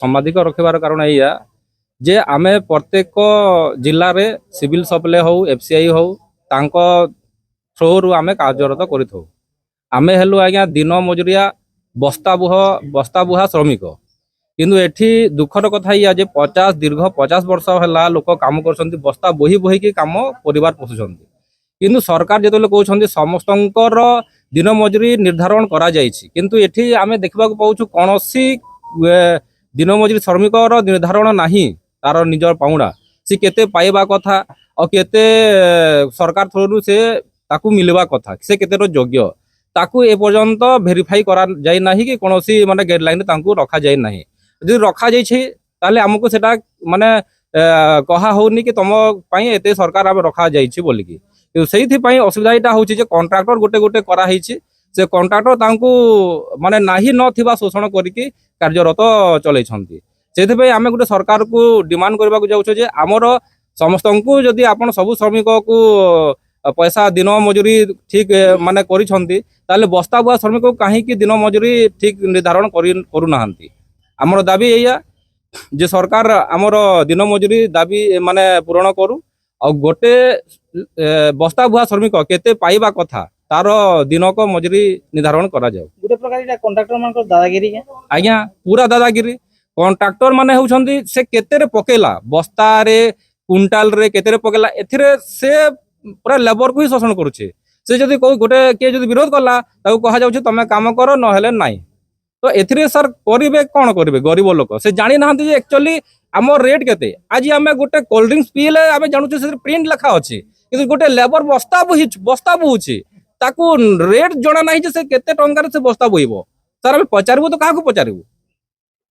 ସାମ୍ବାଦିକ ରଖିବାର କାରଣ ଏଇଆ ଯେ ଆମେ ପ୍ରତ୍ୟେକ ଜିଲ୍ଲାରେ ସିଭିଲ ସପ୍ଲାଏ ହଉ ଏଫସିଆଇ ହଉ ତାଙ୍କ ଥ୍ରୋରୁ ଆମେ କାର୍ଯ୍ୟରତ କରିଥାଉ। ଆମେ ହେଲୁ ଆଜ୍ଞା ଦିନ ମଜୁରିଆ ବସ୍ତା ବୁହା ଶ୍ରମିକ। କିନ୍ତୁ ଏଠି ଦୁଃଖର କଥା ଏଇଆ ଯେ ଦୀର୍ଘ 50 ବର୍ଷ ହେଲା ଲୋକ କାମ କରୁଛନ୍ତି, ବସ୍ତା ବୋହି ବୋହିକି କାମ ପରିବାର ପୋଷୁଛନ୍ତି। କିନ୍ତୁ ସରକାର ଯେତେବେଳେ କହୁଛନ୍ତି ସମସ୍ତଙ୍କର ଦିନ ମଜୁରୀ ନିର୍ଦ୍ଧାରଣ କରାଯାଇଛି, କିନ୍ତୁ ଏଠି ଆମେ ଦେଖିବାକୁ ପାଉଛୁ କୌଣସି ଦିନ ମଜୁରୀ ଶ୍ରମିକର ନିର୍ଦ୍ଧାରଣ ନାହିଁ। ତାର ନିଜର ପାଉଣା ସେ କେତେ ପାଇବା କଥା ଆଉ କେତେ ସରକାର ଥ୍ରୋରୁ ସେ ତାକୁ ମିଳିବା କଥା, ସେ କେତେର ଯୋଗ୍ୟ ତାକୁ ଏପର୍ଯ୍ୟନ୍ତ ଭେରିଫାଇ କରାଯାଇ ନାହିଁ କି କୌଣସି ମାନେ ଗାଇଡଲାଇନ୍ ତାଙ୍କୁ ରଖାଯାଇ ନାହିଁ। ଯଦି ରଖାଯାଇଛି ତାହେଲେ ଆମକୁ ସେଟା ମାନେ କହା ହଉନି କି ତମ ପାଇଁ ଏତେ ସରକାର ଆମେ ରଖାଯାଇଛି ବୋଲିକି। କିନ୍ତୁ ସେଇଥିପାଇଁ ଅସୁବିଧା ଏଇଟା ହଉଛି ଯେ କଣ୍ଟ୍ରାକ୍ଟର ଗୋଟେ ଗୋଟେ କରାହେଇଛି, ସେ କଣ୍ଟ୍ରାକ୍ଟର ତାଙ୍କୁ ମାନେ ନାହିଁ ନଥିବା ଶୋଷଣ କରିକି କାର୍ଯ୍ୟରତ ଚଲେଇଛନ୍ତି। ସେଥିପାଇଁ ଆମେ ଗୋଟେ ସରକାରକୁ ଡିମାଣ୍ଡ କରିବାକୁ ଯାଉଛୁ ଯେ ଆମର ସମସ୍ତଙ୍କୁ ଯଦି ଆପଣ ସବୁ ଶ୍ରମିକକୁ ପଇସା ଦିନ ମଜୁରୀ ଠିକ ମାନେ କରିଛନ୍ତି, ତାହେଲେ ବସ୍ତା ବୁହା ଶ୍ରମିକକୁ କାହିଁକି ଦିନ ମଜୁରୀ ଠିକ ନିର୍ଦ୍ଧାରଣ କରୁନାହାନ୍ତି। ଆମର ଦାବି ଏଇଆ ଯେ ସରକାର ଆମର ଦିନ ମଜୁରୀ ଦାବି ମାନେ ପୂରଣ କରୁ ଆଉ ଗୋଟେ ବସ୍ତା ବୁହା ଶ୍ରମିକ କେତେ ପାଇବା କଥା ତାର ଦିନକ ମଜୁରୀ ନିର୍ଦ୍ଧାରଣ କରାଯାଉ। ଗୋଟେ ପ୍ରକାର କଣ୍ଟ୍ରାକ୍ଟର ମାନଙ୍କର ଦାଦାଗିରି ଆଜ୍ଞା, ପୁରା ଦାଦାଗିରି। କଣ୍ଟ୍ରାକ୍ଟର ମାନେ ହେଉଛନ୍ତି ସେ କେତେରେ ପକେଇଲା, ବସ୍ତାରେ କୁଇଣ୍ଟାଲରେ କେତେରେ ପକେଇଲା, ଏଥିରେ ସେ ପୁରା ଲେବରକୁ ହିଁ ଶୋଷଣ କରୁଛି। ସେ ଯଦି ଗୋଟେ କିଏ ଯଦି ବିରୋଧ କଲା ତାକୁ କୁହାଯାଉଛି ତମେ କାମ କର ନହେଲେ ନାହିଁ। ତ ଏଥିରେ ସାର୍ କରିବେ କ'ଣ କରିବେ ଗରିବ ଲୋକ? ସେ ଜାଣି ନାହାନ୍ତି ଯେ ଆକ୍ଚୁଆଲି ଆମ ରେଟ୍ କେତେ। ଆଜି ଆମେ ଗୋଟେ କୋଲ୍ଡ ଡ୍ରିଙ୍କସ୍ ପିଇଲେ ଆମେ ଜାଣୁଛୁ ସେଥିରେ ପ୍ରିଣ୍ଟ ଲେଖା ଅଛି, କିନ୍ତୁ ଗୋଟେ ଲେବର ବସ୍ତା ବୋହୁଛି ତାକୁ ରେଟ୍ ଜଣା ନାହିଁ ଯେ ସେ କେତେ ଟଙ୍କାରେ ସେ ବସ୍ତା ବୋହିବ। ସାର୍ ଆମେ ପଚାରିବୁ ତ କାହାକୁ ପଚାରିବୁ?